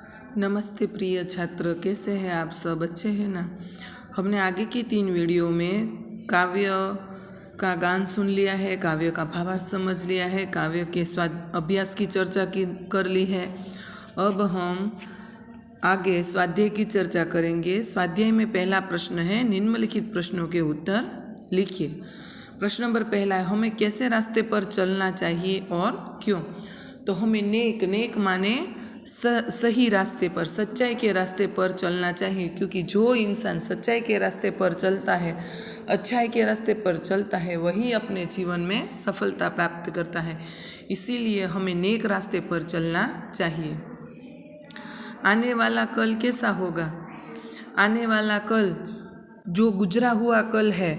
नमस्ते प्रिय छात्र, कैसे हैं आप सब? अच्छे हैं ना? हमने आगे की 3 वीडियो में काव्य का गान सुन लिया है, काव्य का भावार्थ समझ लिया है, काव्य के अभ्यास की चर्चा कर ली है। अब हम आगे स्वाध्याय की चर्चा करेंगे। स्वाध्याय में पहला प्रश्न है, निम्नलिखित प्रश्नों के उत्तर लिखिए। प्रश्न नंबर पहला है, हमें कैसे रास्ते पर चलना चाहिए और क्यों? तो हमें नेक माने सही रास्ते पर, सच्चाई के रास्ते पर चलना चाहिए, क्योंकि जो इंसान सच्चाई के रास्ते पर चलता है, अच्छाई के रास्ते पर चलता है, वही अपने जीवन में सफलता प्राप्त करता है। इसीलिए हमें नेक रास्ते पर चलना चाहिए। आने वाला कल कैसा होगा? आने वाला कल, जो गुजरा हुआ कल है,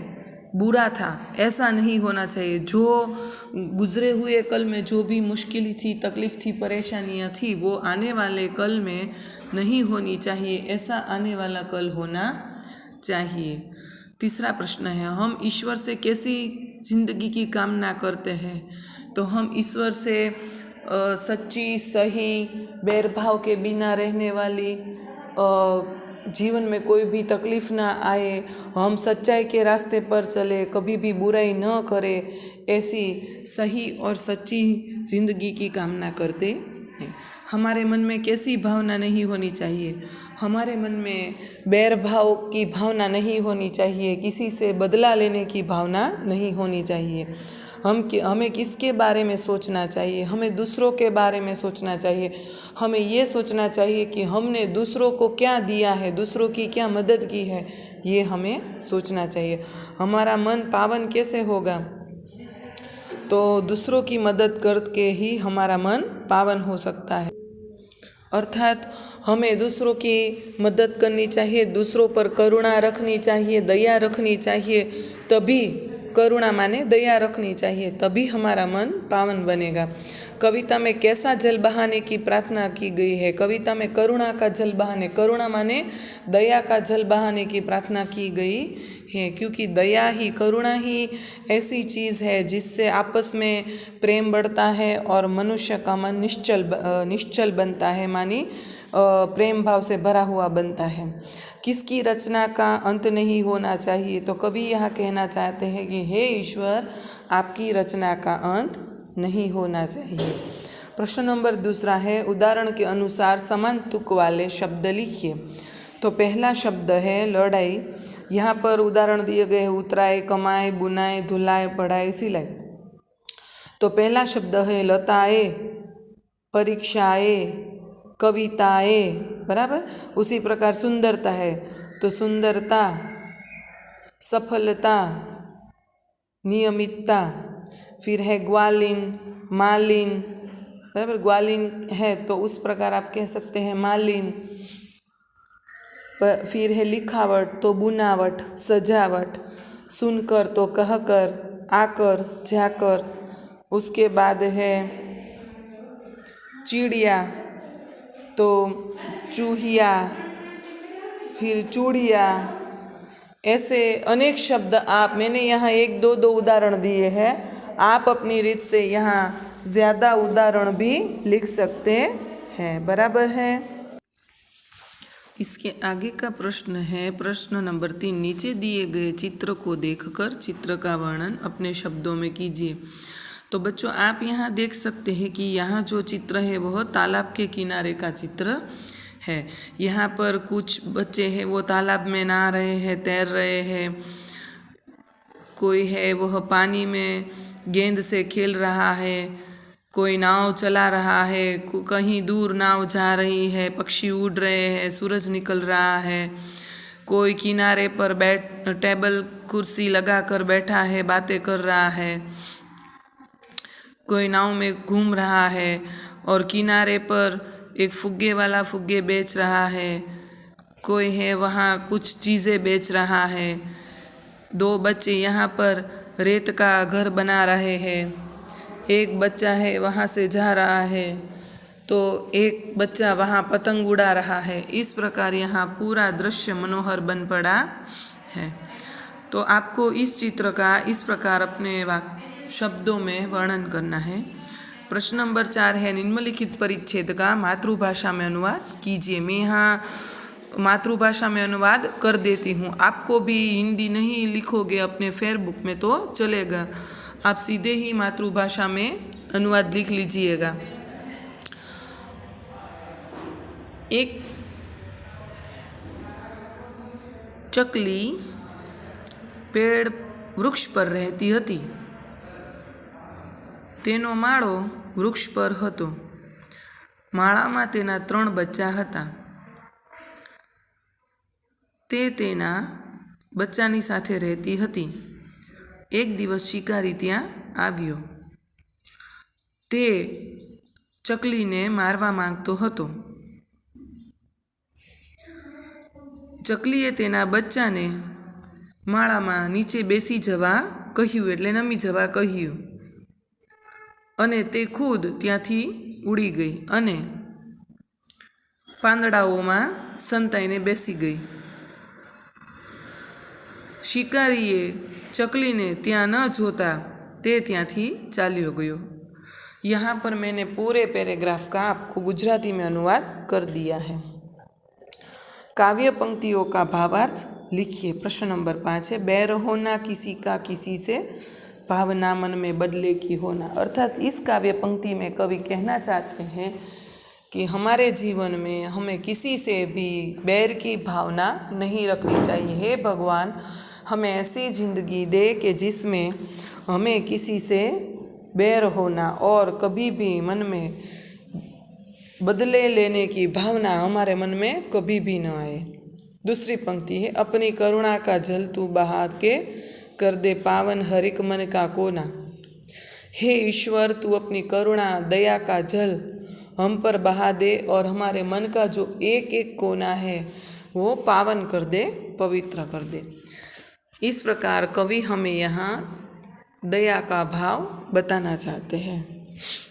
बुरा था, ऐसा नहीं होना चाहिए। जो गुजरे हुए कल में जो भी मुश्किल थी, तकलीफ़ थी, परेशानियाँ थी, वो आने वाले कल में नहीं होनी चाहिए। ऐसा आने वाला कल होना चाहिए। तीसरा प्रश्न है, हम ईश्वर से कैसी जिंदगी की कामना करते हैं? तो हम ईश्वर से सच्ची, सही, भेदभाव के बिना रहने वाली, जीवन में कोई भी तकलीफ़ ना आए, हम सच्चाई के रास्ते पर चले, कभी भी बुराई न करें, ऐसी सही और सच्ची ज़िंदगी की कामना करते हैं। हमारे मन में कैसी भावना नहीं होनी चाहिए? हमारे मन में बैरभाव की भावना नहीं होनी चाहिए, किसी से बदला लेने की भावना नहीं होनी चाहिए। हमें किसके बारे में सोचना चाहिए? हमें दूसरों के बारे में सोचना चाहिए। हमें ये सोचना चाहिए कि हमने दूसरों को क्या दिया है, दूसरों की क्या मदद की है, ये हमें सोचना चाहिए। हमारा मन पावन कैसे होगा? तो दूसरों की मदद करके ही हमारा मन पावन हो सकता है। अर्थात हमें दूसरों की मदद करनी चाहिए, दूसरों पर करुणा रखनी चाहिए, दया रखनी चाहिए। तभी, करुणा माने दया रखनी चाहिए, तभी हमारा मन पावन बनेगा। कविता में कैसा जल बहाने की प्रार्थना की गई है? कविता में करुणा का जल बहाने, करुणा माने दया का जल बहाने की प्रार्थना की गई है, क्योंकि दया ही, करुणा ही ऐसी चीज़ है जिससे आपस में प्रेम बढ़ता है और मनुष्य का मन निश्चल बनता है, मानी प्रेम भाव से भरा हुआ बनता है। किसकी रचना का अंत नहीं होना चाहिए? तो कवि यहाँ कहना चाहते हैं कि हे ईश्वर, आपकी रचना का अंत नहीं होना चाहिए। प्रश्न नंबर दूसरा है, उदाहरण के अनुसार समान तुक वाले शब्द लिखिए। तो पहला शब्द है लड़ाई। यहाँ पर उदाहरण दिए गए हैं, उतराई, कमाई, बुनाई, धुलाई, पढ़ाई, सिलाई। तो पहला शब्द है लताए, परीक्षाए, कविताए, बराबर। उसी प्रकार सुंदरता है, तो सुंदरता, सफलता, नियमितता। फिर है ग्वालिन, मालिन, बराबर। ग्वालिन है तो उस प्रकार आप कह सकते हैं मालिन। फिर है लिखावट, तो बुनावट, सजावट। सुनकर तो कहकर, आकर, जाकर। उसके बाद है चिड़िया, तो चूहिया, फिर चूड़िया। ऐसे अनेक शब्द मैंने यहाँ 1-2 उदाहरण दिए हैं। आप अपनी रीत से यहाँ ज़्यादा उदाहरण भी लिख सकते हैं, बराबर है। इसके आगे का प्रश्न है, प्रश्न नंबर 3, नीचे दिए गए चित्र को देखकर चित्र का वर्णन अपने शब्दों में कीजिए। तो बच्चों, आप यहाँ देख सकते हैं कि यहाँ जो चित्र है वह तालाब के किनारे का चित्र है। यहाँ पर कुछ बच्चे हैं, वो तालाब में नहा रहे हैं, तैर रहे हैं। कोई है वह पानी में गेंद से खेल रहा है, कोई नाव चला रहा है, कहीं दूर नाव जा रही है, पक्षी उड़ रहे हैं, सूरज निकल रहा है। कोई किनारे पर टेबल कुर्सी लगा कर बैठा है, बातें कर रहा है। कोई नाव में घूम रहा है और किनारे पर एक फुग्गे वाला फुग्गे बेच रहा है। कोई है वहाँ कुछ चीज़ें बेच रहा है। 2 बच्चे यहाँ पर रेत का घर बना रहे हैं। एक बच्चा है वहाँ से जा रहा है, तो एक बच्चा वहाँ पतंग उड़ा रहा है। इस प्रकार यहाँ पूरा दृश्य मनोहर बन पड़ा है। तो आपको इस चित्र का इस प्रकार अपने शब्दों में वर्णन करना है। प्रश्न नंबर 4 है निम्नलिखित परिच्छेद का मातृभाषा में अनुवाद कीजिए। मैं यहाँ मातृभाषा में अनुवाद कर देती हूँ। आपको भी हिंदी नहीं लिखोगे अपने फेसबुक में तो चलेगा, आप सीधे ही मातृभाषा में अनुवाद लिख लीजिएगा। एक चकली पेड़ वृक्ष पर रहती હતી। તેનો માળો વૃક્ષ પર હતો। માળામાં તેના 3 બચ્ચા હતા। તે તેના બચ્ચાની સાથે રહેતી હતી। એક દિવસ શિકારી ત્યાં આવ્યો। તે ચકલીને મારવા માંગતો હતો। ચકલીએ તેના બચ્ચાને માળામાં નીચે બેસી જવા કહ્યું, એટલે નમી જવા કહ્યું, અને તે ખુદ ત્યાંથી ઉડી ગઈ અને પાંદડાઓમાં સંતાઈને બેસી ગઈ। શિકારીએ ચકલીને ત્યાં ન જોતા તે ત્યાંથી ચાલ્યો ગયો। यहाँ पर मैंने पूरे पैराग्राफ का आपको गुजराती में अनुवाद कर दिया है। काव्य पंक्तियों का भावार्थ लिखिए। प्रश्न नंबर 5 है बैर होना किसी का किसी से, भावना मन में बदले की होना। अर्थात इस काव्य पंक्ति में कवि कहना चाहते हैं कि हमारे जीवन में हमें किसी से भी बैर की भावना नहीं रखनी चाहिए। हे भगवान, हमें ऐसी ज़िंदगी दे कि जिसमें हमें किसी से बैर होना और कभी भी मन में बदले लेने की भावना हमारे मन में कभी भी न आए। दूसरी पंक्ति है अपनी करुणा का जल तू बहा के कर दे पावन हर एक मन का कोना। हे ईश्वर, तू अपनी करुणा दया का जल हम पर बहा दे और हमारे मन का जो एक एक कोना है वो पावन कर दे, पवित्र कर दे। इस प्रकार कवि हमें यहाँ दया का भाव बताना चाहते हैं।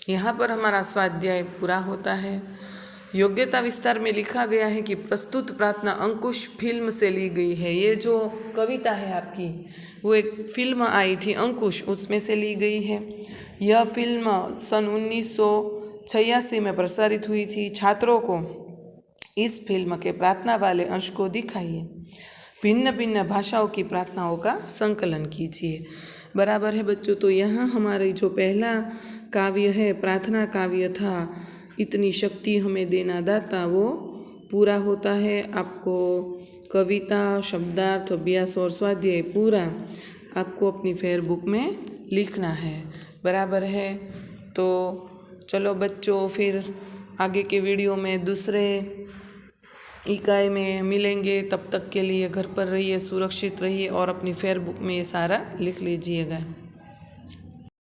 यहाँ पर हमारा स्वाध्याय पूरा होता है। योग्यता विस्तार में लिखा गया है कि प्रस्तुत प्रार्थना अंकुश फिल्म से ली गई है। ये जो कविता है आपकी वो एक फिल्म आई थी अंकुश, उसमें से ली गई है। यह फिल्म सन 1986 में प्रसारित हुई थी। छात्रों को इस फिल्म के प्रार्थना वाले अंश को दिखाइए। भिन्न भिन्न भाषाओं की प्रार्थनाओं का संकलन कीजिए। बराबर है बच्चों। तो यहाँ हमारी जो पहला काव्य है प्रार्थना काव्य था, इतनी शक्ति हमें देना दाता, वो पूरा होता है। आपको कविता, शब्दार्थ, अभ्यास और स्वाध्याय पूरा आपको अपनी फेसबुक में लिखना है। बराबर है। तो चलो बच्चों, फिर आगे के वीडियो में दूसरे इकाई में मिलेंगे। तब तक के लिए घर पर रहिए, सुरक्षित रहिए और अपनी फेसबुक में ये सारा लिख लीजिएगा।